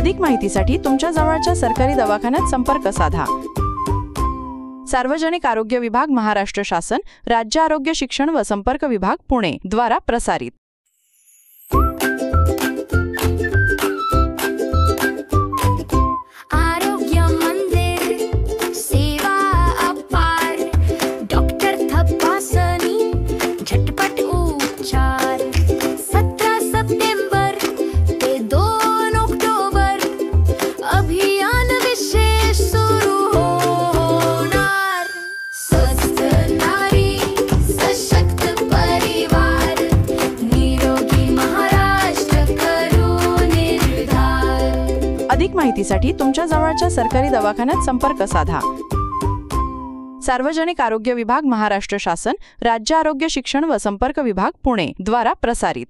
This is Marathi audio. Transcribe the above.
अधिक माहितीसाठी तुमच्या जवळच्या सरकारी दवाखान्यात संपर्क साधा। सार्वजनिक आरोग्य विभाग, महाराष्ट्र शासन, राज्य आरोग्य शिक्षण व संपर्क विभाग, पुणे द्वारा प्रसारित। अधिक माहितीसाठी तुमच्या जवळच्या सरकारी दवाखान्यात संपर्क साधा। सार्वजनिक आरोग्य विभाग, महाराष्ट्र शासन, राज्य आरोग्य शिक्षण व संपर्क विभाग, पुणे द्वारा प्रसारित।